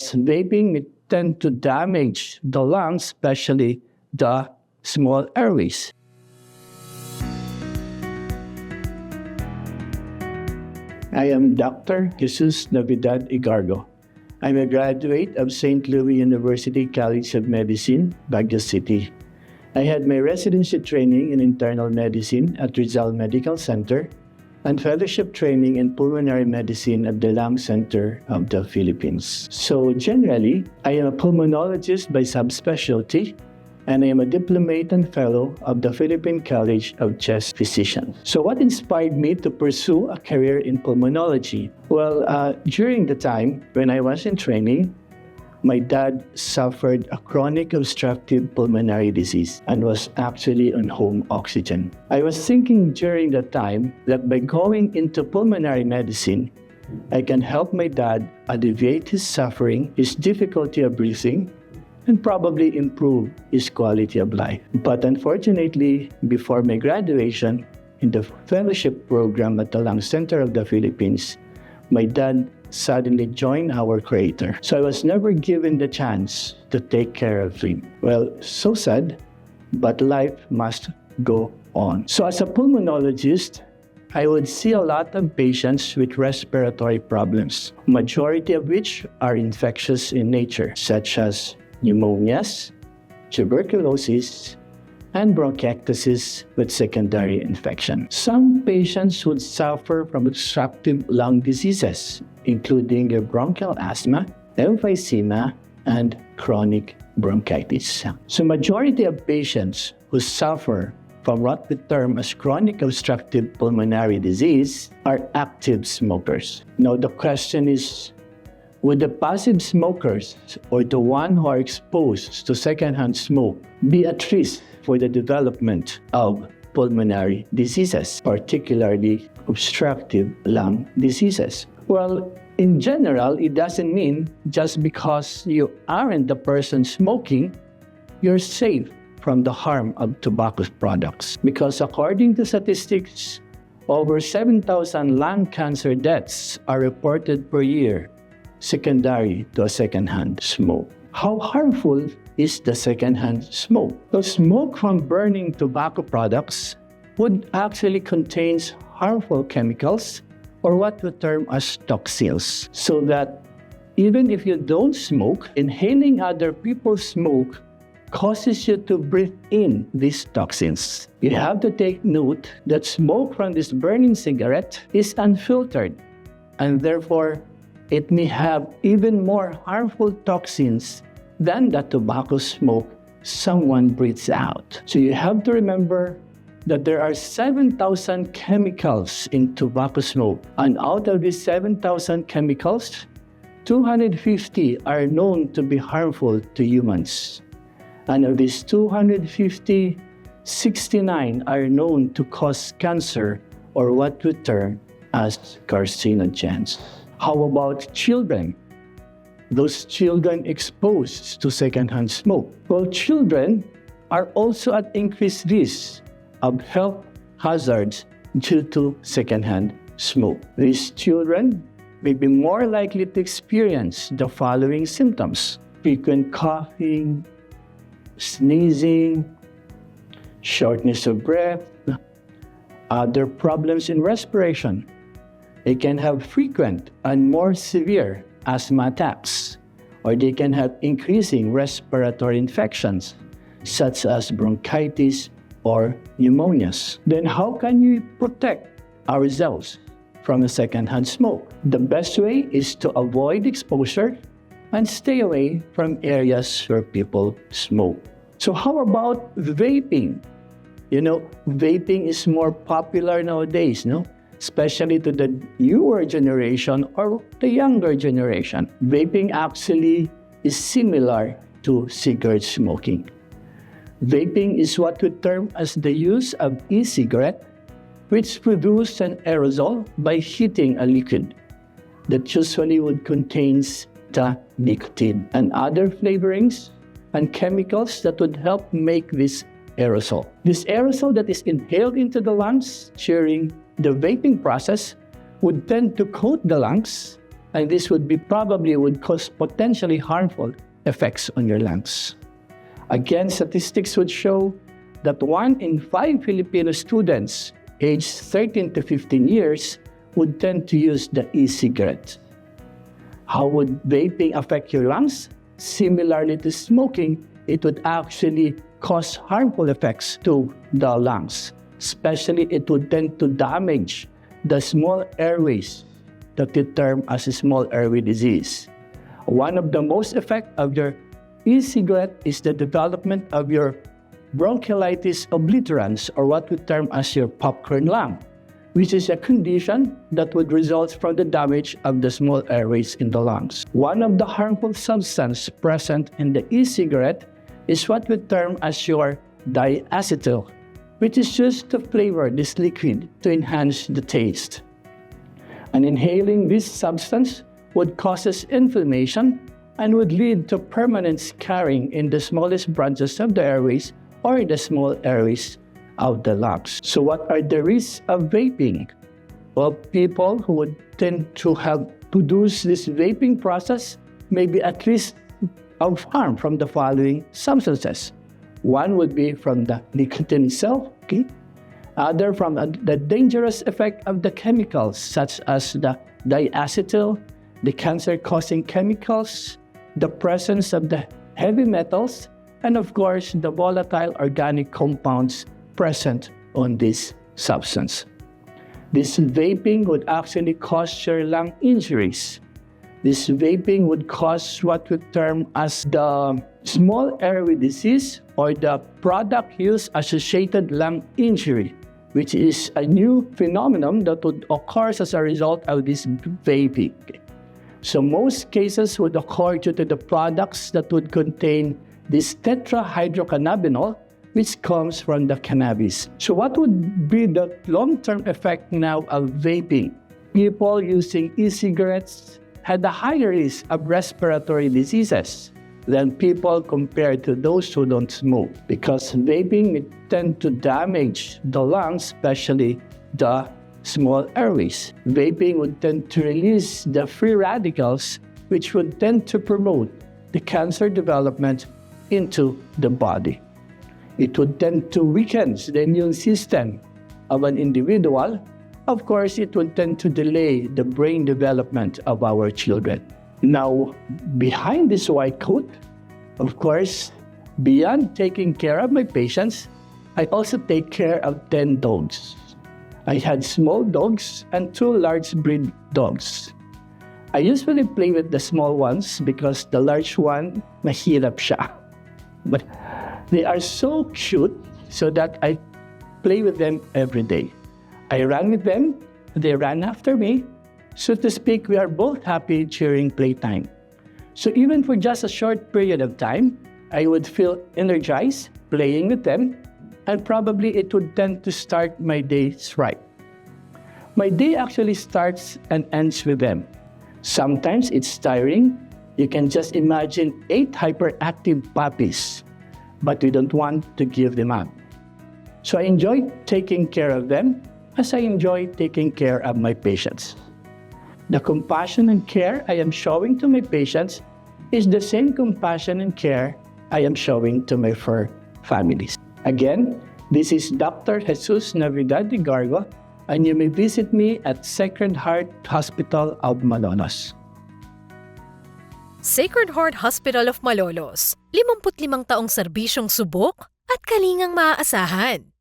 Vaping may tend to damage the lungs, especially the small airways. I am Dr. Jesus Navidad Egargo. I'm a graduate of St. Louis University College of Medicine, Baguio City. I had my residency training in internal medicine at Rizal Medical Center and fellowship training in pulmonary medicine at the Lung Center of the Philippines. So generally, I am a pulmonologist by subspecialty, and I am a diplomate and fellow of the Philippine College of Chest Physicians. So what inspired me to pursue a career in pulmonology? Well, during the time when I was in training, my dad suffered a chronic obstructive pulmonary disease and was actually on home oxygen. I was thinking during that time that by going into pulmonary medicine, I can help my dad alleviate his suffering, his difficulty of breathing, and probably improve his quality of life. But unfortunately, before my graduation in the fellowship program at the Lung Center of the Philippines, my dad suddenly joined our Creator. So I was never given the chance to take care of him. Well, so sad, but life must go on. So as a pulmonologist, I would see a lot of patients with respiratory problems, majority of which are infectious in nature, such as pneumonias, tuberculosis, and bronchiectasis with secondary infection. Some patients would suffer from obstructive lung diseases, including bronchial asthma, emphysema, and chronic bronchitis. So majority of patients who suffer from what we term as chronic obstructive pulmonary disease are active smokers. Now the question is, would the passive smokers or the one who are exposed to secondhand smoke be at risk for the development of pulmonary diseases, particularly obstructive lung diseases? Well, in general, it doesn't mean just because you aren't the person smoking, you're safe from the harm of tobacco products. Because according to statistics, over 7,000 lung cancer deaths are reported per year secondary to a secondhand smoke. How harmful is the secondhand smoke? The smoke from burning tobacco products would actually contain harmful chemicals, or what we term as toxins, so that even if you don't smoke, inhaling other people's smoke causes you to breathe in these toxins. You have to take note that smoke from this burning cigarette is unfiltered, and therefore it may have even more harmful toxins than the tobacco smoke someone breathes out. So you have to remember that there are 7,000 chemicals in tobacco smoke, and out of these 7,000 chemicals, 250 are known to be harmful to humans. And of these 250, 69 are known to cause cancer, or what we term as carcinogens. How about children? Those children exposed to secondhand smoke. Well, children are also at increased risk of health hazards due to secondhand smoke. These children may be more likely to experience the following symptoms: frequent coughing, sneezing, shortness of breath, other problems in respiration. They can have frequent and more severe asthma attacks, or they can have increasing respiratory infections, such as bronchitis or pneumonias. Then how can we protect ourselves from a secondhand smoke? The best way is to avoid exposure and stay away from areas where people smoke. So how about vaping? You know, vaping is more popular nowadays, no? Especially to the newer generation or the younger generation. Vaping actually is similar to cigarette smoking. Vaping is what we term as the use of e-cigarette, which produces an aerosol by heating a liquid that usually would contains the nicotine and other flavorings and chemicals that would help make this aerosol. This aerosol that is inhaled into the lungs during the vaping process would tend to coat the lungs and this would cause potentially harmful effects on your lungs. Again, statistics would show that 1 in 5 Filipino students aged 13 to 15 years would tend to use the e-cigarette. How would vaping affect your lungs? Similarly to smoking, it would actually cause harmful effects to the lungs. Especially, it would tend to damage the small airways that we term as a small airway disease. One of the most effects of your e-cigarette is the development of your bronchiolitis obliterans, or what we term as your popcorn lung, which is a condition that would result from the damage of the small airways in the lungs. One of the harmful substances present in the e-cigarette is what we term as your diacetyl, which is used to flavor this liquid to enhance the taste. And inhaling this substance would cause inflammation and would lead to permanent scarring in the smallest branches of the airways or the small airways of the lungs. So what are the risks of vaping? Well, people who would tend to have produced this vaping process may be at risk of harm from the following substances. One would be from the nicotine itself, okay? Other from the dangerous effect of the chemicals such as the diacetyl, the cancer-causing chemicals, the presence of the heavy metals, and of course, the volatile organic compounds present on this substance. This vaping would actually cause your lung injuries. This vaping would cause what we term as the small airway disease or the product use associated lung injury, which is a new phenomenon that would occur as a result of this vaping. So most cases would occur due to the products that would contain this tetrahydrocannabinol, which comes from the cannabis. So what would be the long-term effect now of vaping? People using e-cigarettes had a higher risk of respiratory diseases than people compared to those who don't smoke, because vaping would tend to damage the lungs, especially the small airways. Vaping would tend to release the free radicals, which would tend to promote the cancer development into the body. It would tend to weaken the immune system of an individual. Of course, it would tend to delay the brain development of our children. Now, behind this white coat, of course, beyond taking care of my patients, I also take care of 10 dogs. I had small dogs and 2 large breed dogs. I usually play with the small ones because the large one, mahirap siya. But they are so cute so that I play with them every day. I run with them, they run after me. So to speak, we are both happy during playtime. So even for just a short period of time, I would feel energized playing with them, and probably it would tend to start my days right. My day actually starts and ends with them. Sometimes it's tiring. You can just imagine 8 hyperactive puppies, but we don't want to give them up. So I enjoy taking care of them as I enjoy taking care of my patients. The compassion and care I am showing to my patients is the same compassion and care I am showing to my fur families. Again, this is Dr. Jesus Navidad Egargo, and you may visit me at Sacred Heart Hospital of Malolos. Sacred Heart Hospital of Malolos, 55 taong serbisyong subok at kalingang maaasahan.